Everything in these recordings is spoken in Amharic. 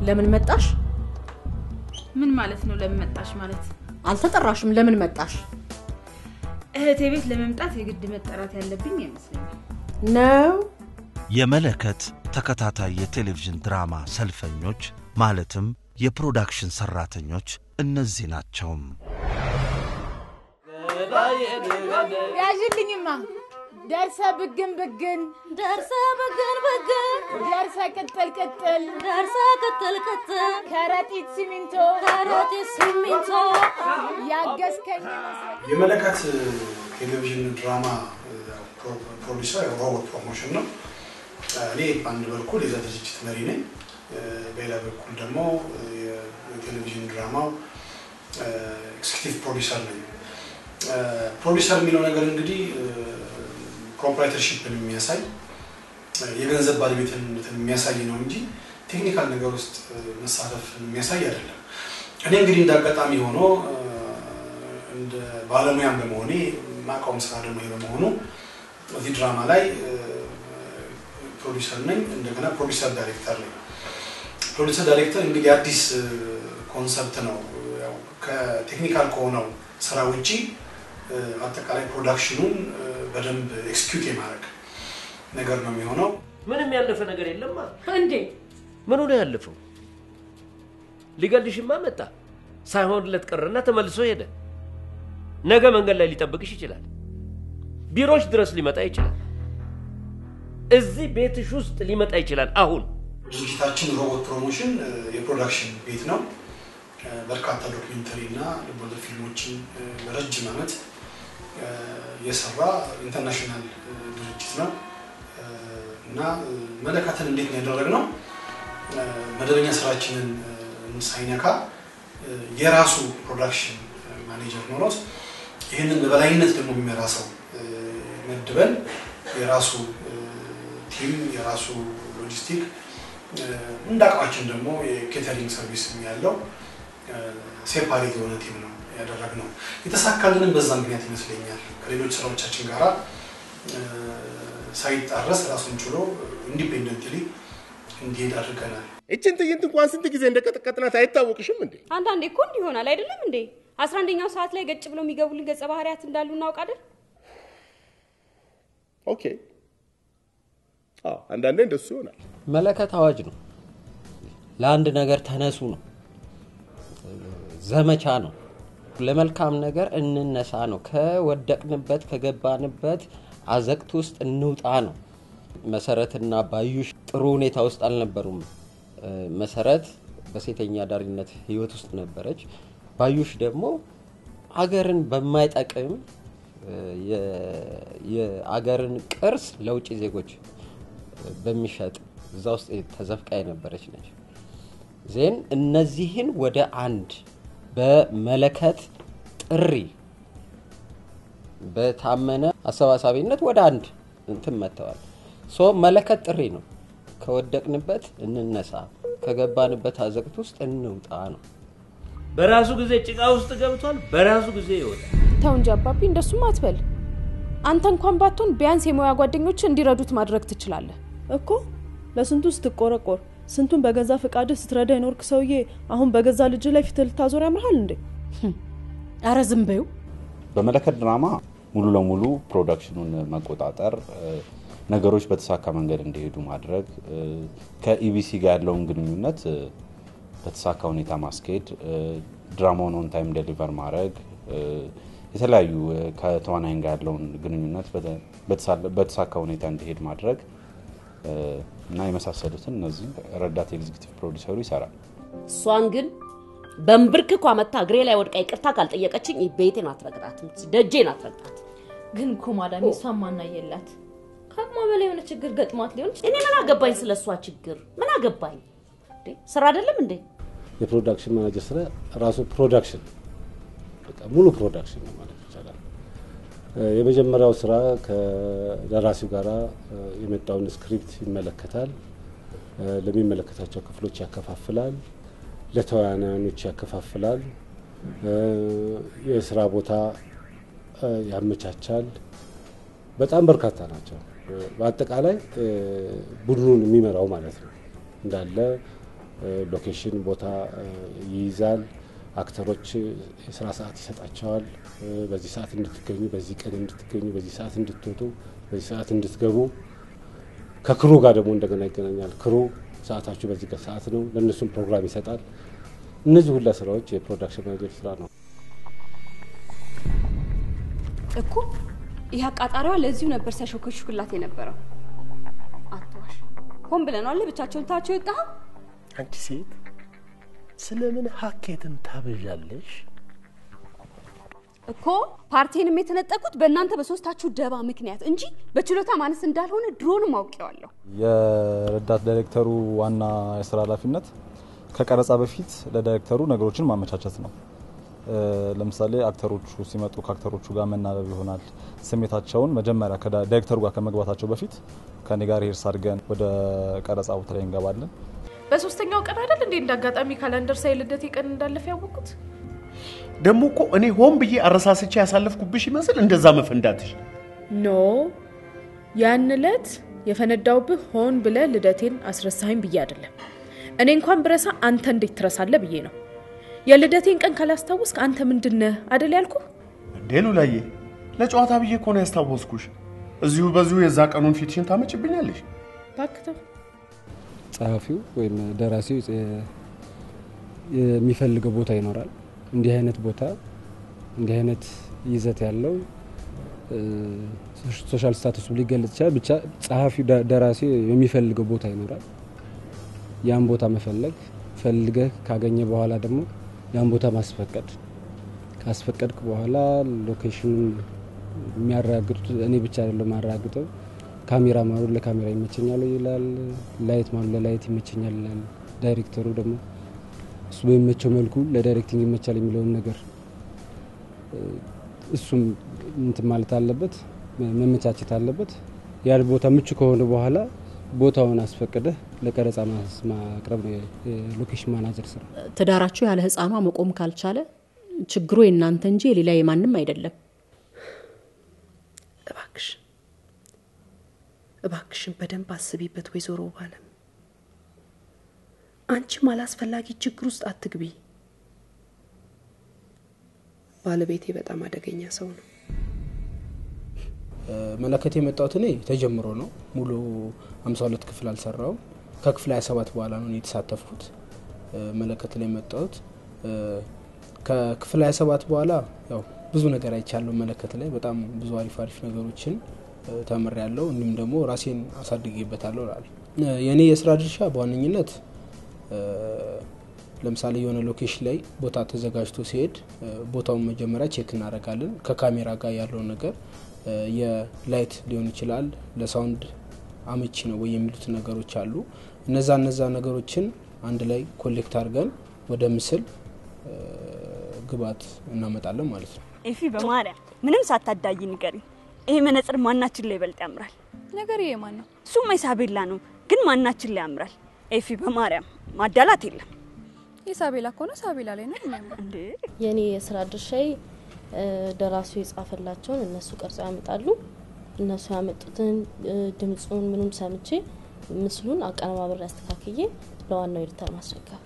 ለምን መጣሽ? ምን ማለት ነው ለምን መጣሽ ማለት? አልተጠራሽም ለምን መጣሽ? እህቴ ቤት ለመምጣት የግድ መጠራት ያለብኝ አይመስለኝም ነው። የመለከት ተከታታይ የቴሌቪዥን ድራማ ሰልፈኞች ማለትም የፕሮዳክሽን ሰራተኞች እነዚህ ናቸው። ያጅልኝማ ደርሰ ብግን ደርሰ ቅጥል ከረጢት ሲሚንቶ ያገስከኝ የመለከት ቴሌቪዥን ድራማ ፕሮዲዩሰር ሮቦት ፕሮሞሽን ነው። እኔ በአንድ በኩል የዛ ድርጅት መሪ ነኝ፣ በሌላ በኩል ደግሞ የቴሌቪዥን ድራማው ኤክስኪዩቲቭ ፕሮዲዩሰር ነኝ። ፕሮዲዩሰር የሚለው ነገር እንግዲህ ፕሮፕራይተርሺፕን የሚያሳይ የገንዘብ ባለቤትነትን የሚያሳይ ነው እንጂ ቴክኒካል ነገር ውስጥ መሳተፍ የሚያሳይ አይደለም። እኔ እንግዲህ እንዳጋጣሚ ሆኖ እንደ ባለሙያም በመሆኔ ማቆም ስራ ደግሞ በመሆኑ እዚህ ድራማ ላይ ፕሮዲዩሰር ነኝ፣ እንደገና ፕሮዲዩሰር ዳይሬክተር ነኝ። ፕሮዲዩሰር ዳይሬክተር እንግዲህ አዲስ ኮንሰፕት ነው። ያው ከቴክኒካል ከሆነው ስራ ውጪ አጠቃላይ ፕሮዳክሽኑን በደንብ ኤክስኪዩት የማድረግ ነገር ነው የሚሆነው። ምንም ያለፈ ነገር የለም እንዴ? ምን ሆነ ያለፈው? ሊገልሽማ መጣ ሳይሆንለት ቀረና ተመልሶ ሄደ። ነገ መንገድ ላይ ሊጠብቅሽ ይችላል። ቢሮሽ ድረስ ሊመጣ ይችላል። እዚህ ቤትሽ ውስጥ ሊመጣ ይችላል። አሁን ድርጅታችን ሮቦት ፕሮሞሽን የፕሮዳክሽን ቤት ነው። በርካታ ዶክመንተሪና ልቦለድ ፊልሞችን ለረጅም ዓመት የሰራ ኢንተርናሽናል ድርጅት ነው እና መለከትን እንዴት ነው ያደረግነው? መደበኛ ስራችንን ሳይነካ የራሱ ፕሮዳክሽን ማኔጀር ኖሮት ይሄንን በበላይነት ደግሞ የሚመራ ሰው መድበን የራሱ ቲም የራሱ ሎጂስቲክ እንዳቃችን ደግሞ የኬተሪንግ ሰርቪስ ያለው ሴፓሬት የሆነ ቲም ነው ያደረግነው። የተሳካልንም በዛ ምክንያት ይመስለኛል። ከሌሎች ስራዎቻችን ጋራ ሳይጣረስ ራሱን ችሎ ኢንዲፔንደንትሊ እንዲሄድ አድርገናል። እቺን ትዕይንት እንኳን ስንት ጊዜ እንደቀጠቀጥናት አይታወቅሽም እንዴ? አንዳንዴ እኮ እንዲህ ይሆናል አይደለም እንዴ? 11ኛው ሰዓት ላይ ገጭ ብለው የሚገቡልን ገጸ ባህሪያት እንዳሉ እናውቃለን። ኦኬ አንዳንዴ እንደሱ ይሆናል። መለከት አዋጅ ነው። ለአንድ ነገር ተነሱ ነው። ዘመቻ ነው። ለመልካም ነገር እንነሳ ነው። ከወደቅንበት ከገባንበት አዘቅት ውስጥ እንውጣ ነው። መሰረትና ባዩሽ ጥሩ ሁኔታ ውስጥ አልነበሩም። መሰረት በሴተኛ ዳሪነት ህይወት ውስጥ ነበረች። ባዩሽ ደግሞ አገርን በማይጠቅም የአገርን ቅርስ ለውጭ ዜጎች በሚሸጥ እዛ ውስጥ ተዘፍቃ የነበረች ነች። ዜን እነዚህን ወደ አንድ በመለከት ጥሪ በታመነ አሰባሳቢነት ወደ አንድ እንትን መተዋል። መለከት ጥሪ ነው። ከወደቅንበት እንነሳ፣ ከገባንበት አዘቅት ውስጥ እንውጣ ነው። በራሱ ጊዜ ጭቃ ውስጥ ገብቷል፣ በራሱ ጊዜ ይወጣል። ተው እንጂ አባቢ እንደሱም አትበል። አንተ እንኳን ባትሆን ቢያንስ የሙያ ጓደኞች እንዲረዱት ማድረግ ትችላለህ እኮ ለስንቱ ስትቆረቆር ስንቱን በገዛ ፍቃድህ ስትረዳ ይኖርክ ሰውዬ አሁን በገዛ ልጅ ላይ ፊት ልታዞር ያምራል እንዴ አረ ዝም በይው በመለከት ድራማ ሙሉ ለሙሉ ፕሮዳክሽኑን መቆጣጠር ነገሮች በተሳካ መንገድ እንዲሄዱ ማድረግ ከኢቢሲ ጋር ያለውን ግንኙነት በተሳካ ሁኔታ ማስኬድ ድራማውን ኦን ታይም ዴሊቨር ማድረግ የተለያዩ ከተዋናይን ጋር ያለውን ግንኙነት በተሳካ ሁኔታ እንዲሄድ ማድረግ እና የመሳሰሉትን እነዚህ ረዳት ኤግዚኪዩቲቭ ፕሮዲዩሰሩ ይሰራል ሷን ግን በእንብርክኳ መታ እግሬ ላይ ወድቃ ይቅርታ ካልጠየቀችኝ ቤቴን አትረግጣትም ደጄን አትረግጣት ግን እኮ ማዳም እሷን ማናየላት ከማ በላይ የሆነ ችግር ገጥሟት ሊሆን እኔ ምን አገባኝ ስለሷ ችግር ምን አገባኝ ስራ አይደለም እንዴ የፕሮዳክሽን ማናጀር ስራ ራሱ ፕሮዳክሽን በቃ ሙሉ ፕሮዳክሽን ነው ማለት ይቻላል የመጀመሪያው ስራ ከደራሲው ጋራ የመጣውን ስክሪፕት ይመለከታል ለሚመለከታቸው ክፍሎች ያከፋፍላል ለተዋናዮች ያከፋፍላል የስራ ቦታ ያመቻቻል በጣም በርካታ ናቸው በአጠቃላይ ቡድኑን የሚመራው ማለት ነው እንዳለ ሎኬሽን ቦታ ይይዛል አክተሮች የስራ ሰዓት ይሰጣቸዋል በዚህ ሰዓት እንድትገኙ በዚህ ቀን እንድትገኙ በዚህ ሰዓት እንድትወጡ በዚህ ሰዓት እንድትገቡ ከክሩ ጋር ደግሞ እንደገና ይገናኛል ክሩ ሰዓታችሁ በዚህ ሰዓት ነው ለነሱም ፕሮግራም ይሰጣል እነዚህ ሁሉ ስራዎች የፕሮዳክሽን ማኔጀር ስራ ነው እኮ ይሄ አቃጣሪዋ ለዚሁ ነበር ሲያሾከሽኩላት የነበረው አትዋሽ ሆን ብለን አለ ብቻቸውን ታቸው ይጣ አንቺ ሴት ስለምን ሀኬትን ታበዣለሽ እኮ ፓርቲንም የተነጠቁት በእናንተ በሶስታችሁ ደባ ምክንያት እንጂ በችሎታ ማነስ እንዳልሆነ ድሮንም አውቄዋለሁ የረዳት ዳይሬክተሩ ዋና የሥራ ኃላፊነት ከቀረጻ በፊት ለዳይሬክተሩ ነገሮችን ማመቻቸት ነው ለምሳሌ አክተሮቹ ሲመጡ ከአክተሮቹ ጋር መናበብ ይሆናል ስሜታቸውን መጀመሪያ ከዳይሬክተሩ ጋር ከመግባታቸው በፊት ከኔ ጋር ሄርስ አድርገን ወደ ቀረጻ ቦታ ላይ እንገባለን በሶስተኛው ቀን አይደል እንዴ እንዳጋጣሚ ካላንደር ሳይልደት ይቀን እንዳለፈ ያወቁት ደሞ እኮ እኔ ሆን ብዬ አረሳስቼ ያሳለፍኩብሽ ይመስል እንደዛ መፈንዳትሽ ኖ ያን ለት የፈነዳውብህ ሆን ብለ ልደቴን አስረሳኸኝ ብዬ አይደለም እኔ እንኳን ብረሳ አንተ እንዴት ትረሳለህ ብዬ ነው የልደቴን ቀን ካላስታውስክ አንተ ምንድነህ አይደል ያልኩ እንዴሉ ላይ ለጨዋታ ብዬ እኮ ነው ያስታወስኩሽ እዚሁ በዚሁ የዛ ቀኑን ፊትሽን ታመጭብኛለሽ ታክተው ጻፊው ወይም ደራሲው የሚፈልገው ቦታ ይኖራል እንዲህ አይነት ቦታ እንዲህ አይነት ይዘት ያለው ሶሻል ስታተስ ሊገልጽ ይችላል ብቻ ጻፊው ደራሲው የሚፈልገው ቦታ ይኖራል ያን ቦታ መፈለግ ፈልገህ ካገኘ በኋላ ደግሞ ያን ቦታ ማስፈቀድ ካስፈቀድክ በኋላ ሎኬሽኑን የሚያረጋግጡት እኔ ብቻ አይደለም ማረጋግጠው ካሜራ ማሩ ለካሜራ ይመቸኛል ይላል ላይት ማሩ ለላይት ይመቸኛል ይላል ዳይሬክተሩ ደግሞ እሱ በሚመቸው መልኩ ለዳይሬክቲንግ ይመቻል የሚለውን ነገር እሱም እንትን ማለት አለበት መመቻቸት አለበት ያ ቦታ ምቹ ከሆነ በኋላ ቦታውን አስፈቀደህ ለቀረጻ ማቅረብ ነው ሎኬሽን ማናጀር ስራ ተዳራችሁ ያለ ህፃኗ መቆም ካልቻለ ችግሩ የናንተ እንጂ የሌላ የማንም አይደለም እባክሽን በደንብ አስቢበት ወይዘሮ ባለም አንቺ ማላስፈላጊ ችግር ውስጥ አትግቢ ባለቤቴ በጣም አደገኛ ሰው ነው መለከት የመጣሁት እኔ ተጀምሮ ነው ሙሉ 52 ክፍል አልሰራው ከክፍል 27 በኋላ ነው የተሳተፍኩት መለከት ላይ መጣሁት ከክፍል 27 በኋላ ያው ብዙ ነገር አይቻለሁ መለከት ላይ በጣም ብዙ አሪፍ ነገሮችን ተመሪያለሁ እንዲም ደግሞ ራሴን አሳድጌበታለሁ ላል የኔ የሥራ ድርሻ በዋነኝነት ለምሳሌ የሆነ ሎኬሽን ላይ ቦታ ተዘጋጅቶ ሲሄድ ቦታውን መጀመሪያ ቼክ እናደርጋለን ከካሜራ ጋር ያለው ነገር የላይት ሊሆን ይችላል ለሳውንድ አመቺ ነው ወይ የሚሉት ነገሮች አሉ እነዛ ነገሮችን አንድ ላይ ኮሌክት አድርገን ወደ ምስል ግባት እናመጣለን ማለት ነው ኤፊ በማርያም ምንም ሳታዳይ ንገሪ ይሄ መነጽር ማናችን ላይ ይበልጥ ያምራል ነገር ይሄ ማን ነው እሱ ማይሳቤላ ነው ግን ማናችን ላይ ያምራል ኤፊ በማርያም ማዳላት የለም ኢሳቤላ ኮነ ሳቤላ ላይ ነው የሚያምረው እንዴ የኔ የሥራ ድርሻዬ ደራሲው የጻፈላቸውን እነሱ ቀርጸው ያመጣሉ እነሱ ያመጡትን ድምጹን ምንም ሰምቼ ምስሉን አቀነባብሬ አስተካክዬ ለዋናው ኤዲተር ማስረከብ።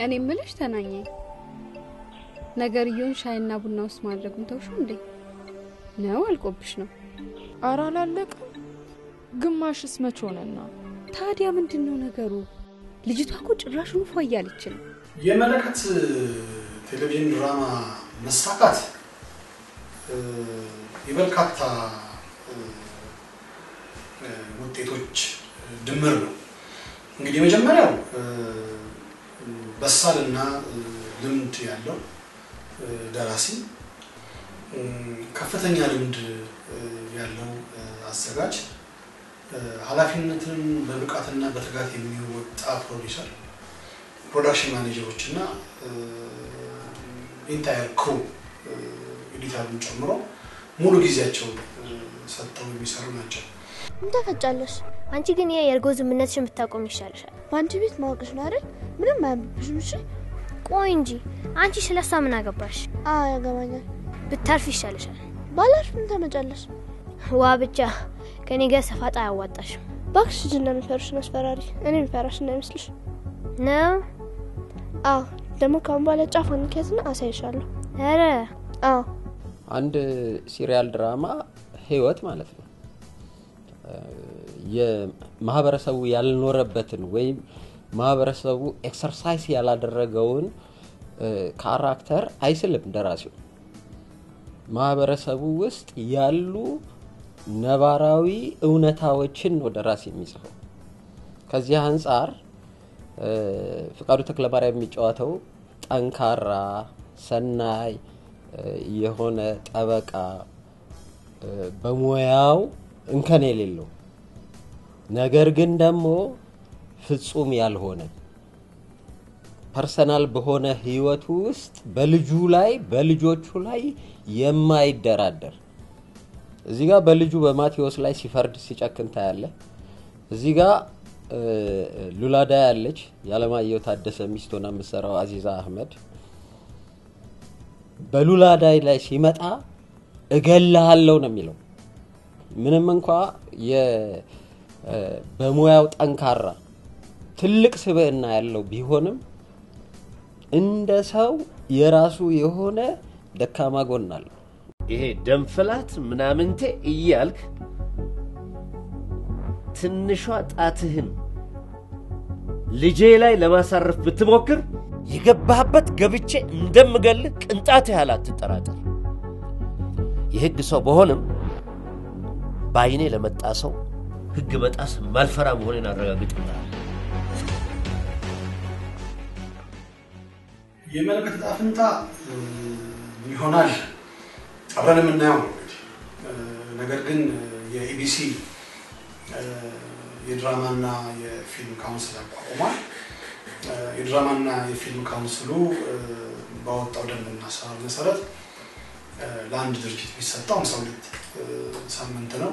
እኔ ምልሽ ተናኘ ነገርየውን ሻይና ቡና ውስጥ ማድረጉን ተውሹ እንዴ? ነው አልቆብሽ ነው? ኧረ አላለቀም። ግማሽስ መች ሆነና? ታዲያ ምንድነው ነገሩ? ልጅቷ እኮ ጭራሹን ፏያለች ነው። የመለከት ቴሌቪዥን ድራማ መሳካት የበርካታ ውጤቶች ድምር ነው። እንግዲህ መጀመሪያው በሳልና ልምድ ያለው ደራሲ፣ ከፍተኛ ልምድ ያለው አዘጋጅ፣ ኃላፊነትን በብቃትና በትጋት የሚወጣ ፕሮዲዩሰር፣ ፕሮዳክሽን ማኔጀሮች እና ኢንታየር ክሩ ኤዲተሩን ጨምሮ ሙሉ ጊዜያቸው ሰጥተው የሚሰሩ ናቸው። እንተፈጫለሽ። አንቺ ግን የእርጎ ዝምነትሽን ብታቆም ይሻልሻል። በአንቺ ቤት ማወቅሽ ነው አይደል? ምንም አያምብሽም። እሺ ቆይ እንጂ አንቺ ስለሷ ምን አገባሽ? ያገባኛል። ብታርፍ ይሻልሻል። ባላሽ ምን ተመጫለሽ? ዋ ብቻ ከኔ ጋር ሰፋጣ አያዋጣሽም። ባክሽ ጅል ለምፈርሽ መስፈራሪ እኔን ፈራሽ እንዳይመስልሽ ነው። ደግሞ ካሁን በኋላ ጫፋን ከዝና አሳይሻለሁ። ኧረ አንድ ሲሪያል ድራማ ህይወት ማለት ነው። የማህበረሰቡ ያልኖረበትን ወይም ማህበረሰቡ ኤክሰርሳይዝ ያላደረገውን ካራክተር አይስልም ደራሲው። ማህበረሰቡ ውስጥ ያሉ ነባራዊ እውነታዎችን ነው ደራሲ የሚጽፈው። ከዚህ አንፃር ፍቃዱ ተክለማርያም የሚጫወተው ጠንካራ ሰናይ የሆነ ጠበቃ በሙያው እንከን የሌለው ነገር ግን ደግሞ ፍጹም ያልሆነ ፐርሰናል በሆነ ህይወቱ ውስጥ በልጁ ላይ በልጆቹ ላይ የማይደራደር እዚህ ጋር በልጁ በማቴዎስ ላይ ሲፈርድ ሲጨክን ታያለ። እዚህ ጋር ሉላዳ ያለች ያለማየሁ ታደሰ ሚስቶና መሰራው አዚዛ አህመድ በሉላዳይ ላይ ሲመጣ እገላሃለው ነው የሚለው። ምንም እንኳን በሙያው ጠንካራ ትልቅ ስብዕና ያለው ቢሆንም እንደ ሰው የራሱ የሆነ ደካማ ጎን አለው። ይሄ ደምፍላት ምናምንቴ እያልክ ትንሿ ጣትህን ልጄ ላይ ለማሳረፍ ብትሞክር የገባህበት ገብቼ እንደምገልህ ቅንጣት ያህል አትጠራጠር። የህግ ሰው በሆነም ባይኔ ለመጣ ሰው ህግ መጣስ ማልፈራ መሆኔን አረጋግጥልሃለሁ። የመለከት ጣፍንታ ይሆናል አብረን የምናየው ነው እንግዲህ። ነገር ግን የኢቢሲ የድራማና የፊልም ካውንስል አቋቁሟል። የድራማና የፊልም ካውንስሉ ባወጣው ደንብና አሰራር መሰረት ለአንድ ድርጅት ቢሰጠው 52 ሳምንት ነው።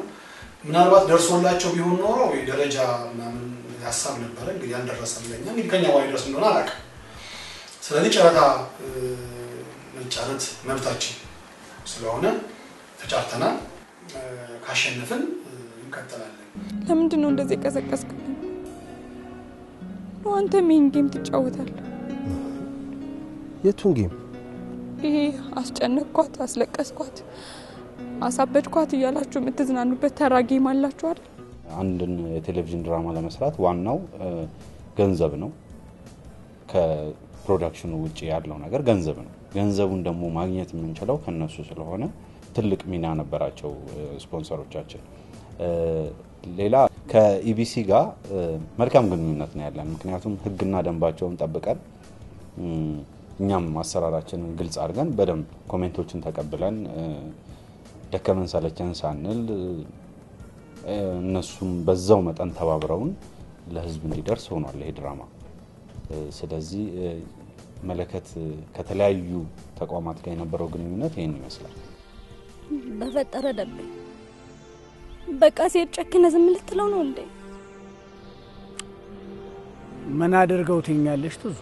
ምናልባት ደርሶላቸው ቢሆን ኖሮ የደረጃ ምናምን ያሳብ ነበረ። እንግዲህ ያልደረሰም ለኛ እንግዲህ ከኛ ዋይ ድረስ እንደሆነ አላውቅም። ስለዚህ ጨረታ መጫረት መብታችን ስለሆነ ተጫርተናል። ካሸነፍን እንቀጥላለን። ለምንድን ነው እንደዚህ ቀሰቀስክብኝ? ነው አንተ ምን ጌም ትጫወታለህ? የቱን ጌም? ይሄ አስጨነቅኳት፣ አስለቀስኳት፣ አሳበድኳት እያላችሁ የምትዝናኑበት ተራ ጌም አላችሁ አይደል? አንድን የቴሌቪዥን ድራማ ለመስራት ዋናው ገንዘብ ነው። ከፕሮዳክሽኑ ውጪ ያለው ነገር ገንዘብ ነው። ገንዘቡን ደግሞ ማግኘት የምንችለው ከነሱ ስለሆነ ትልቅ ሚና ነበራቸው ስፖንሰሮቻችን። ሌላ ከኢቢሲ ጋር መልካም ግንኙነት ነው ያለን። ምክንያቱም ህግና ደንባቸውን ጠብቀን እኛም አሰራራችንን ግልጽ አድርገን በደንብ ኮሜንቶችን ተቀብለን ደከመን ሰለቸን ሳንል እነሱም በዛው መጠን ተባብረውን ለህዝብ እንዲደርስ ሆኗል ይሄ ድራማ። ስለዚህ መለከት ከተለያዩ ተቋማት ጋር የነበረው ግንኙነት ይሄን ይመስላል። በፈጠረ ደብ በቃ ሲጨክነ ዝም ልትለው ነው እንዴ? ምን አድርገው ትኛለሽ? ትዙ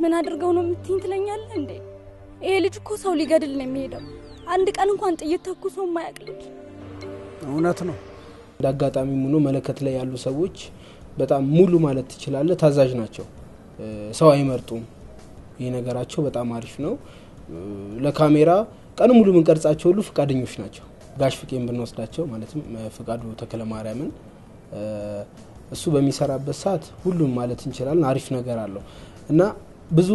ምን አድርገው ነው የምትይኝ ትለኛለህ እንዴ? ይሄ ልጅ እኮ ሰው ሊገድል ነው የሚሄደው። አንድ ቀን እንኳን ጥይት ተኩሶ የማያውቅ ልጅ። እውነት ነው። እንዳጋጣሚ ሆኖ መለከት ላይ ያሉ ሰዎች በጣም ሙሉ ማለት ትችላለህ ታዛዥ ናቸው። ሰው አይመርጡም። ይሄ ነገራቸው በጣም አሪፍ ነው። ለካሜራ ቀን ሙሉ ምን ቀርጻቸው ሁሉ ፍቃደኞች ናቸው። ጋሽ ፍቄን ብንወስዳቸው ማለትም ፍቃዱ ተከለ ማርያምን እሱ በሚሰራበት ሰዓት ሁሉም ማለት እንችላለን አሪፍ ነገር አለው እና ብዙ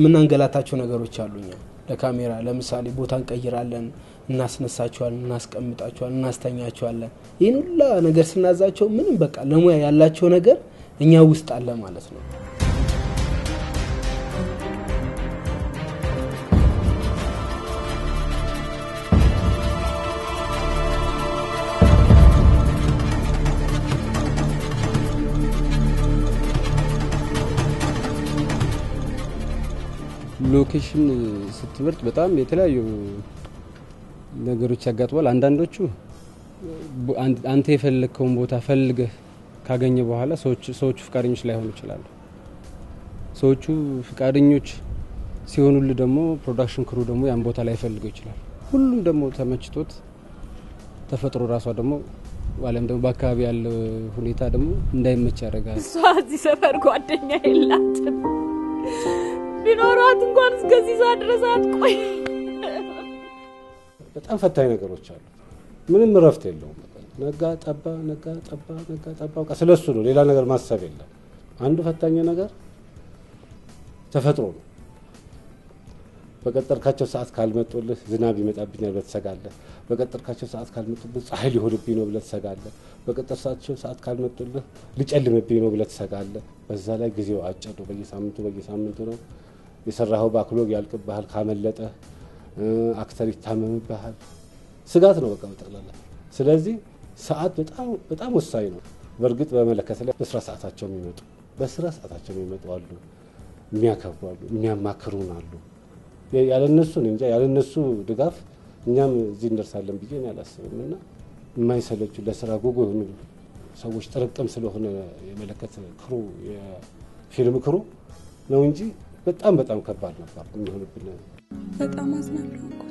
ምን አንገላታቸው ነገሮች አሉኛ ለካሜራ ለምሳሌ ቦታ እንቀይራለን፣ እናስነሳቸዋለን፣ እናስቀምጣቸዋለን፣ እናስተኛቸዋለን። ይሄን ሁሉ ነገር ስናዛቸው ምንም በቃ ለሙያ ያላቸው ነገር እኛ ውስጥ አለ ማለት ነው። ሎኬሽን ስትመርጥ በጣም የተለያዩ ነገሮች ያጋጥማል። አንዳንዶቹ አንተ የፈለከውን ቦታ ፈልገህ ካገኘ በኋላ ሰዎቹ ፍቃደኞች ላይሆኑ ይችላሉ። ሰዎቹ ፍቃደኞች ሲሆኑልህ ደግሞ ፕሮዳክሽን ክሩ ደግሞ ያን ቦታ ላይ ፈልገው ይችላል። ሁሉም ደግሞ ተመችቶት ተፈጥሮ ራሷ ደግሞ ዋለም ደግሞ በአካባቢ ያለው ሁኔታ ደግሞ እንዳይመች ያደርጋል። እሷ እዚህ ሰፈር ጓደኛ የላትም። ቢኖራት እንኳን እስከዚህ ሰዓት ድረስ አትቆይ። በጣም ፈታኝ ነገሮች አሉ። ምንም እረፍት የለውም። ነጋ ጠባ ነጋ ጠባ ነጋ ጠባ በቃ ስለሱ ነው። ሌላ ነገር ማሰብ የለም። አንዱ ፈታኝ ነገር ተፈጥሮ ነው። በቀጠርካቸው ሰዓት ካልመጡልህ ዝናብ ይመጣብኛል ብለህ ትሰጋለህ። በቀጠርካቸው ሰዓት ካልመጡልህ ፀሐይ ሊሆንብኝ ነው ብለህ ትሰጋለህ። በቀጠርካቸው ሰዓት ካልመጡልህ ሊጨልምብኝ ነው ብለህ ትሰጋለህ። በዛ ላይ ጊዜው አጭር ነው። በየሳምንቱ ነው። የሰራኸው ባክሎግ ያልቅብሃል። ካመለጠ አክተር ይታመምብሃል። ስጋት ነው በቃ በጠቅላላ። ስለዚህ ሰዓት በጣም ወሳኝ ነው። በእርግጥ በመለከት ላይ በስራ ሰዓታቸው የሚመጡ አሉ፣ የሚያከብሩ አሉ፣ የሚያማክሩን አሉ። ያለነሱ እንጃ ያለነሱ ድጋፍ እኛም እዚህ እንደርሳለን ብዬ እኔ አላስብም። እና የማይሰለቹ ለስራ ጉጉ የሆኑ ሰዎች ጥርቅም ስለሆነ የመለከት ክሩ የፊልም ክሩ ነው እንጂ በጣም ከባድ ነበር የሚሆንብን። በጣም አዝናለሁ እንኳን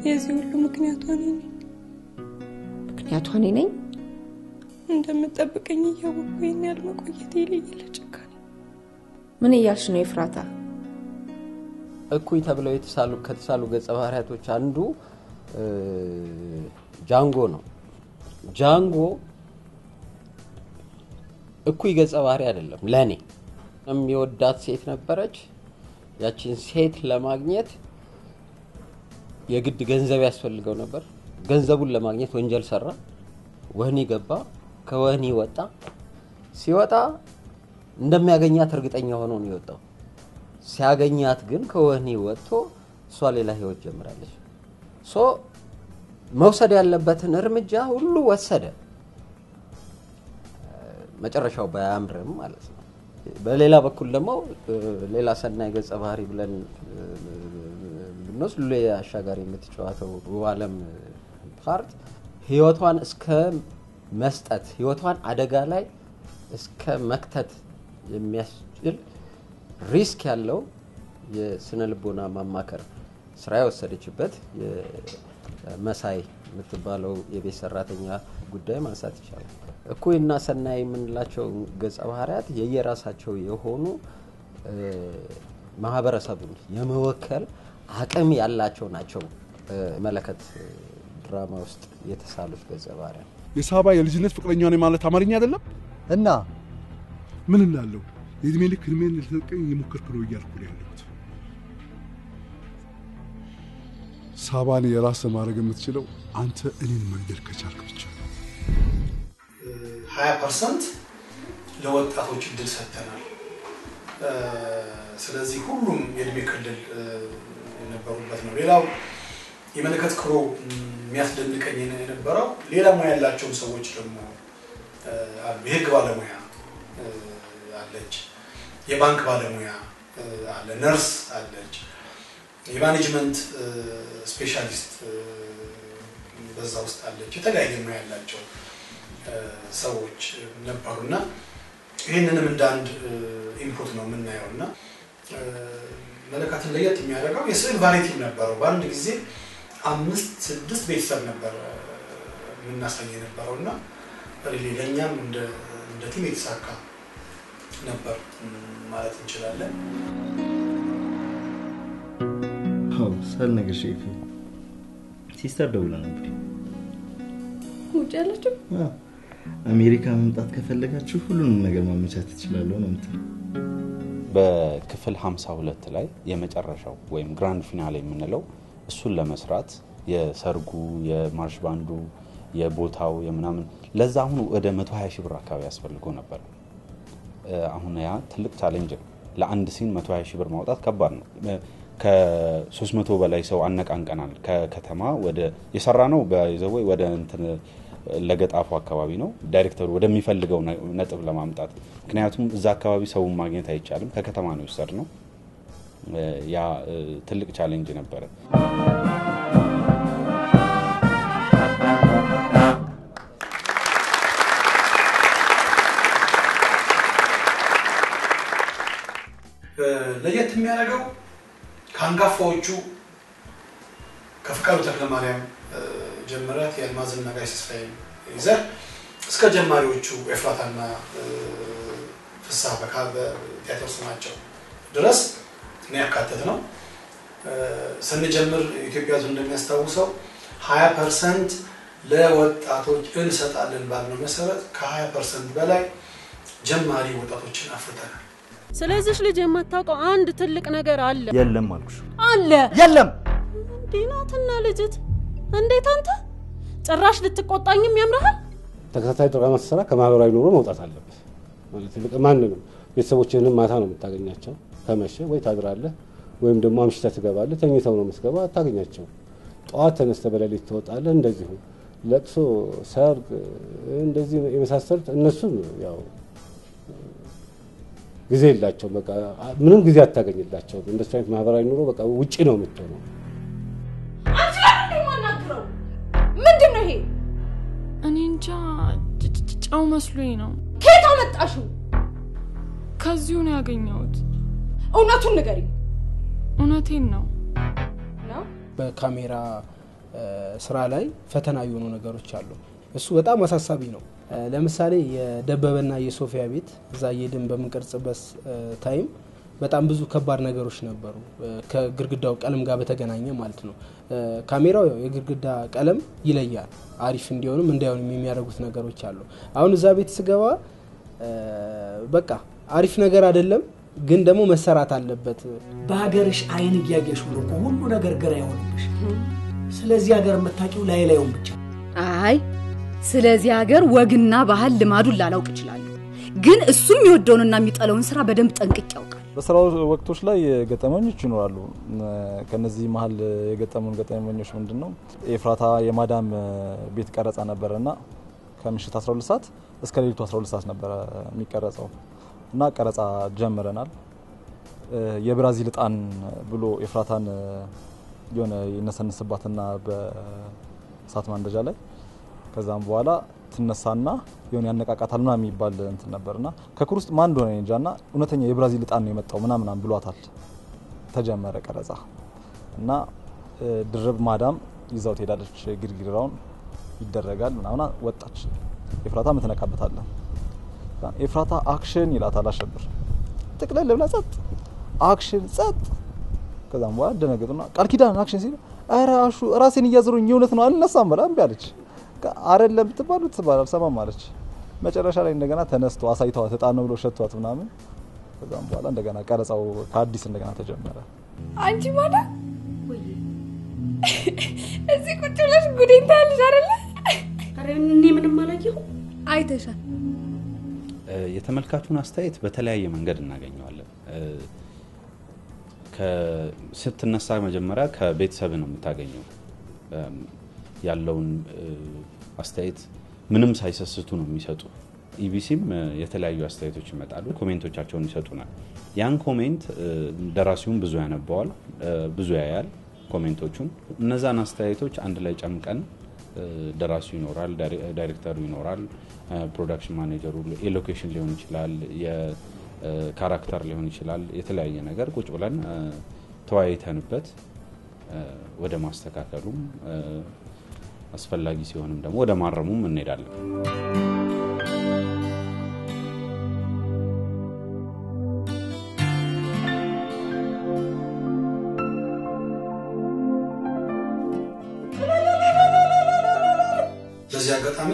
የዚህ ሁሉ ምክንያቱ እኔ ነኝ። እንደምጠብቀኝ እያወቅኩኝ ያል መቆየት ይልይል ጭካኔ። ምን እያልሽ ነው ኤፍራታ? እኩይ ተብለው ከተሳሉ ገጸ ባህሪያቶች አንዱ ጃንጎ ነው። ጃንጎ እኩይ ገጸ ባህሪ አይደለም ለኔ። የሚወዳት ሴት ነበረች። ያቺን ሴት ለማግኘት የግድ ገንዘብ ያስፈልገው ነበር። ገንዘቡን ለማግኘት ወንጀል ሰራ፣ ወህኒ ገባ፣ ከወህኒ ወጣ። ሲወጣ እንደሚያገኛት እርግጠኛ ሆኖ ነው የወጣው። ሲያገኛት ግን ከወህኒ ወጥቶ እሷ ሌላ ህይወት ጀምራለች። መውሰድ ያለበትን እርምጃ ሁሉ ወሰደ። መጨረሻው ባያምርም ማለት ነው። በሌላ በኩል ደግሞ ሌላ ሰናይ ገጸ ባህሪ ብለን ብንወስድ ሉሌ አሻጋሪ የምትጫወተው በዓለም ፓርት ህይወቷን እስከ መስጠት ህይወቷን አደጋ ላይ እስከ መክተት የሚያስችል ሪስክ ያለው የስነ ልቦና ማማከር ስራ የወሰደችበት መሳይ የምትባለው የቤት ሰራተኛ ጉዳይ ማንሳት ይቻላል። እኩይና ሰናይ የምንላቸው ገጸ ባህሪያት የየራሳቸው የሆኑ ማህበረሰቡን የመወከል አቅም ያላቸው ናቸው። መለከት ድራማ ውስጥ የተሳሉት ገጸ ባህሪያት የሳባ የልጅነት ፍቅረኛ ነው ማለት አማርኛ አይደለም እና ምን እንዳለው የእድሜ ልክ እድሜን ልትቀኝ የሞከርኩ ነው እያልኩ ነው ያለሁት። ሳባን የራስ ማድረግ የምትችለው አንተ እኔን መንገድ ከቻልክ ብቻ ነው። 20% ለወጣቶች እድል ሰጥተናል። ስለዚህ ሁሉም የእድሜ ክልል የነበሩበት ነው። ሌላው የመለከት ክሩ የሚያስደንቀኝ የነበረው ሌላ ሙያ ያላቸው ሰዎች ደግሞ አሉ። የህግ ባለሙያ አለች፣ የባንክ ባለሙያ አለ፣ ነርስ አለች፣ የማኔጅመንት ስፔሻሊስት በዛ ውስጥ አለች። የተለያየ ሙያ ያላቸው ሰዎች ነበሩና ይህንንም እንደ አንድ ኢንፑት ነው የምናየውና መለከትን ለየት የሚያደርገው የስዕል ቫሪቲ ነበረው። በአንድ ጊዜ 5-6 ቤተሰብ ነበር የምናሳይ የነበረውና ለኛም እንደ ቲም የተሳካ ነበር ማለት እንችላለን። ሳልነግርሽ ኤፊ ሲስተር ደውላ ነበር። ውጭ ያለችው አሜሪካ መምጣት ከፈለጋችሁ ሁሉንም ነገር ማመቻቸት ትችላለሁ ነው የምትለው። በክፍል 52 ላይ የመጨረሻው ወይም ግራንድ ፊናሌ የምንለው እሱን ለመስራት የሰርጉ የማርሽ ባንዱ የቦታው የምናምን ለዛ አሁን ወደ 120 ሺህ ብር አካባቢ ያስፈልጎ ነበር። አሁን ያ ትልቅ ቻሌንጅ ነው። ለአንድ ሲን 120 ሺህ ብር ማውጣት ከባድ ነው። ከ300 በላይ ሰው አነቃንቀናል። ከከተማ ወደ የሰራ ነው በይዘው ወደ እንትን ለገጣፉ አካባቢ ነው ዳይሬክተሩ ወደሚፈልገው ነጥብ ለማምጣት። ምክንያቱም እዛ አካባቢ ሰው ማግኘት አይቻልም። ከከተማ ነው የወሰድነው። ያ ትልቅ ቻሌንጅ ነበር። ለየት የሚያደርገው ካንጋፋዎቹ ከፍቃዱ ተክለማርያም ጀምራት የአልማዝና ጋሽ ተስፋዬ ይዘህ እስከ ጀማሪዎቹ ኤፍራታና ፍስሐ በቲያትር ስማቸው ድረስ ነው ያካተት ነው። ስንጀምር ኢትዮጵያ ዙ እንደሚያስታውሰው 20% ለወጣቶች እንሰጣለን ባልነው መሰረት ከ20% በላይ ጀማሪ ወጣቶችን አፍርተናል። ስለዚህ ልጅ የማታውቀው አንድ ትልቅ ነገር አለ። የለም አልኩሽ። አለ የለም ዲናትና ልጅት እንዴት አንተ ጭራሽ ልትቆጣኝም ያምራል? ተከታታይ ድራማ ተሰራ ከማህበራዊ ኑሮ መውጣት አለበት ማለት ትልቅ ማንንም ቤተሰቦችህንም ማታ ነው የምታገኛቸው። ከመሸ ወይ ታድራለህ ወይም ደግሞ አምሽተህ ትገባለህ። ተኝተው ነው መስገባ አታገኛቸው። ጠዋት ተነስተህ በሌሊት ትወጣለህ። እንደዚሁ ለቅሶ፣ ሰርግ እንደዚህ የመሳሰሉት እነሱም ያው ጊዜ የላቸው። በቃ ምንም ጊዜ አታገኝላቸው። እንደሱ አይነት ማህበራዊ ኑሮ በቃ ውጪ ነው የምትሆነው። አንቺ ለምን ማናግረው? ምንድነው ይሄ? እኔ እንጃ ጫው መስሎኝ ነው። ከየት አመጣሽው? ከዚሁ ነው ያገኘሁት። እውነቱን ንገሪ። እውነቴን ነው። በካሜራ ስራ ላይ ፈተና የሆኑ ነገሮች አሉ። እሱ በጣም አሳሳቢ ነው። ለምሳሌ የደበበና የሶፊያ ቤት እዛ የድም በመንቀርጽበት ታይም በጣም ብዙ ከባድ ነገሮች ነበሩ። ከግርግዳው ቀለም ጋር በተገናኘ ማለት ነው። ካሜራው የግርግዳ ቀለም ይለያል። አሪፍ እንዲሆንም እንዳይሆንም የሚያደርጉት ነገሮች አሉ። አሁን እዛ ቤት ስገባ በቃ አሪፍ ነገር አይደለም፣ ግን ደግሞ መሰራት አለበት። በሀገርሽ አይን እያየሽ ነው ሁሉ ነገር ግራ ይሆንብሽ። ስለዚህ ሀገር መታቂው ላይላዩን ብቻ አይ ስለዚህ ሀገር ወግና ባህል ልማዱን ላላውቅ ይችላል፣ ግን እሱም የሚወደውንና የሚጠላውን ስራ በደንብ ጠንቅቅ ያውቃል። በስራው ወቅቶች ላይ ገጠመኞች ይኖራሉ። ከነዚህ መሃል የገጠሙን ገጠመኞች ምንድነው? ኤፍራታ የማዳም ቤት ቀረጻ ነበርና ከምሽት 12 ሰዓት እስከ ሌሊቱ 12 ሰዓት ነበር የሚቀረጸው እና ቀረጻ ጀምረናል። የብራዚል ጣን ብሎ ኤፍራታን የሆነ ይነሰንስባትና በሳት ማንደጃ ላይ ከዛም በኋላ ትነሳና የሆነ ያነቃቃታል ምናምን የሚባል እንትን ነበርና ከኩር ውስጥ ማን እንደሆነ እንጃና እውነተኛ የብራዚል ጣን ነው የመጣው ምናምን ብሏታል። ተጀመረ ቀረጻ እና ድርብ ማዳም ይዛው ትሄዳለች። ግርግራውን ይደረጋል ምናምን ወጣች። ኤፍራታ ምትነቃበታለ። ኤፍራታ አክሽን ይላታል አሸብር። ጥቅለል ብላ ጸጥ አክሽን ጸጥ። ከዛም በኋላ ደነገጡና ቃል ኪዳን አክሽን ሲል አረ አሹ ራሴን እያዘሩኝ የእውነት ነው አልነሳም ብላ እምቢ አለች። አይደለም ብትባሉት ትባል አልሰማም አለች። መጨረሻ ላይ እንደገና ተነስቶ አሳይተው ተጣን ነው ብሎ ሸቷት ምናምን። ከዛም በኋላ እንደገና ቀረጻው ከአዲስ እንደገና ተጀመረ። አንቺ ማዳ ወይ እዚህ ቁጭ ብለሽ ጉዴን ታያለሽ አይደለ? አረ እኔ ምንም አላየሁም። አይተሻል። የተመልካቹን አስተያየት በተለያየ መንገድ እናገኘዋለን። ስትነሳ መጀመሪያ ከቤተሰብ ነው የምታገኘው። ያለውን አስተያየት ምንም ሳይሰስቱ ነው የሚሰጡ። ኢቢሲም የተለያዩ አስተያየቶች ይመጣሉ፣ ኮሜንቶቻቸውን ይሰጡናል። ያን ኮሜንት ደራሲውን ብዙ ያነባዋል፣ ብዙ ያያል ኮሜንቶቹን። እነዛን አስተያየቶች አንድ ላይ ጨምቀን ደራሲው ይኖራል፣ ዳይሬክተሩ ይኖራል፣ ፕሮዳክሽን ማኔጀሩ፣ የሎኬሽን ሊሆን ይችላል፣ የካራክተር ሊሆን ይችላል፣ የተለያየ ነገር ቁጭ ብለን ተወያይተንበት ወደ ማስተካከሉም አስፈላጊ ሲሆንም ደግሞ ወደ ማረሙም እንሄዳለን። በዚህ አጋጣሚ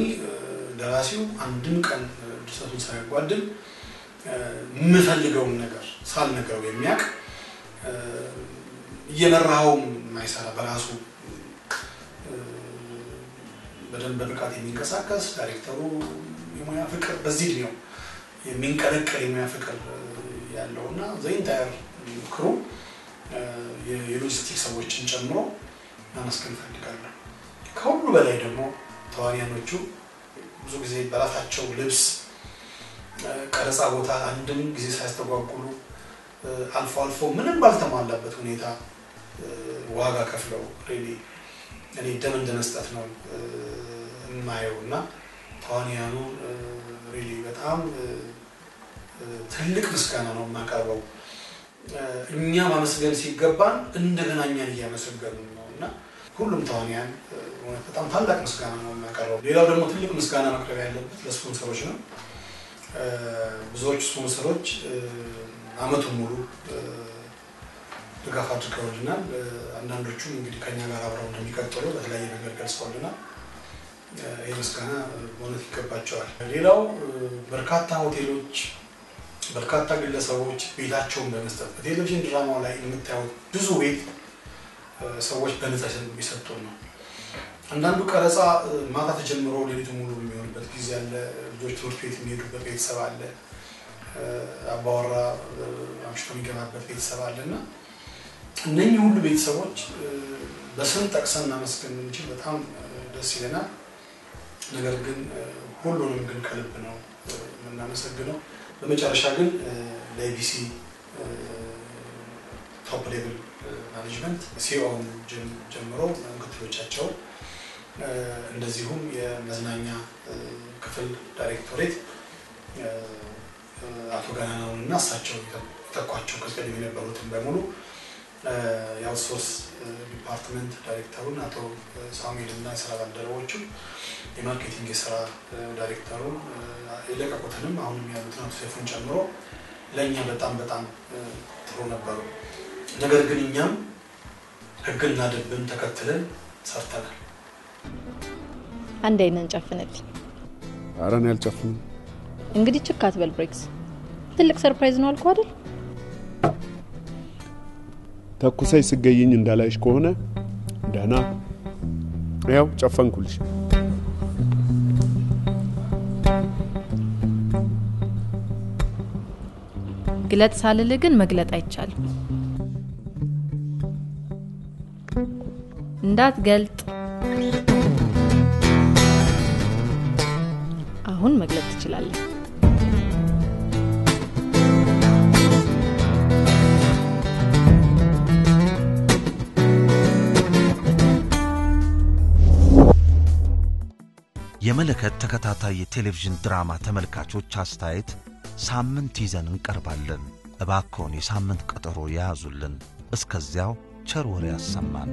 ደራሲው አንድም ቀን ድርሰቱን ሳይጓደል የምፈልገውን ነገር ሳልነግረው የሚያውቅ እየመራኸው የማይሰራ በራሱ በደንብ በብቃት የሚንቀሳቀስ ዳይሬክተሩ የሙያ ፍቅር በዚህ ነው የሚንቀለቀል የሙያ ፍቅር ያለውና ዘኢንታየር ክሩ የሎጂስቲክ ሰዎችን ጨምሮ ማመስገን ፈልጋለሁ። ከሁሉ በላይ ደግሞ ተዋናዮቹ ብዙ ጊዜ በራሳቸው ልብስ ቀረጻ ቦታ አንድም ጊዜ ሳይስተጓጉሉ አልፎ አልፎ ምንም ባልተሟላበት ሁኔታ ዋጋ ከፍለው ሪሊ እኔ ደም እንደመስጠት ነው የማየውና ተዋናያኑ ሪሊ በጣም ትልቅ ምስጋና ነው የማቀርበው። እኛ ማመስገን ሲገባን እንደገና እኛን እያመሰገኑ ነውና ሁሉም ተዋናያን በጣም ታላቅ ምስጋና ነው የማቀርበው። ሌላው ደግሞ ትልቅ ምስጋና ማቅረብ ያለበት ለስፖንሰሮች ነው። ብዙዎች ስፖንሰሮች አመቱን ሙሉ ድጋፍ አድርገውልናል። አንዳንዶቹም እንግዲህ ከኛ ጋር አብረው እንደሚቀጥሉ በተለያየ ነገር ገልጸውልናል። ይህ ምስጋና በእውነት ይገባቸዋል። ሌላው በርካታ ሆቴሎች፣ በርካታ ግለሰቦች ቤታቸውን በመስጠት በቴሌቪዥን ድራማው ላይ የምታዩት ብዙ ቤት ሰዎች በነፃ የሚሰጡን ነው። አንዳንዱ ቀረጻ ማታ ተጀምሮ ሌሊቱ ሙሉ የሚሆንበት ጊዜ አለ። ልጆች ትምህርት ቤት የሚሄዱበት ቤተሰብ አለ። አባወራ አምሽቶ የሚገባበት ቤተሰብ አለና እነኚህ ሁሉ ቤተሰቦች በስም ጠቅሰን ማመስገን የምንችል በጣም ደስ ይለናል። ነገር ግን ሁሉንም ግን ከልብ ነው የምናመሰግነው። በመጨረሻ ግን ለኢቢሲ ቶፕ ሌቭል ማኔጅመንት ሲኦን ጀምሮ ምክትሎቻቸው እንደዚሁም የመዝናኛ ክፍል ዳይሬክቶሬት አቶ ገናናውንና እሳቸው ተቋቸው ከስቀደም የነበሩትን በሙሉ የአውትሶርስ ዲፓርትመንት ዳይሬክተሩን አቶ ሳሙኤልና የስራ ባልደረቦቹ የማርኬቲንግ የስራ ዳይሬክተሩን የለቀቁትንም አሁንም ያሉትን አቶ ሰይፉን ጨምሮ ለእኛ በጣም በጣም ጥሩ ነበሩ። ነገር ግን እኛም ህግና ደንብን ተከትለን ሰርተናል። አንድ አይነን ጨፍነልኝ። ኧረ እኔ አልጨፍንም። እንግዲህ ችካት በል ብሬክስ። ትልቅ ሰርፕራይዝ ነው አልኩ አይደል? ተኩሰይ ስገይኝ እንዳላይሽ ከሆነ ደህና ያው ጨፈንኩልሽ። ግለጥ ሳልል ግን መግለጥ አይቻልም። እንዳትገልጥ። አሁን መግለጥ ትችላለህ። የመለከት ተከታታይ የቴሌቪዥን ድራማ ተመልካቾች አስተያየት ሳምንት ይዘን እንቀርባለን። እባክዎን የሳምንት ቀጠሮ ያዙልን። እስከዚያው ቸር ወሬ ያሰማን።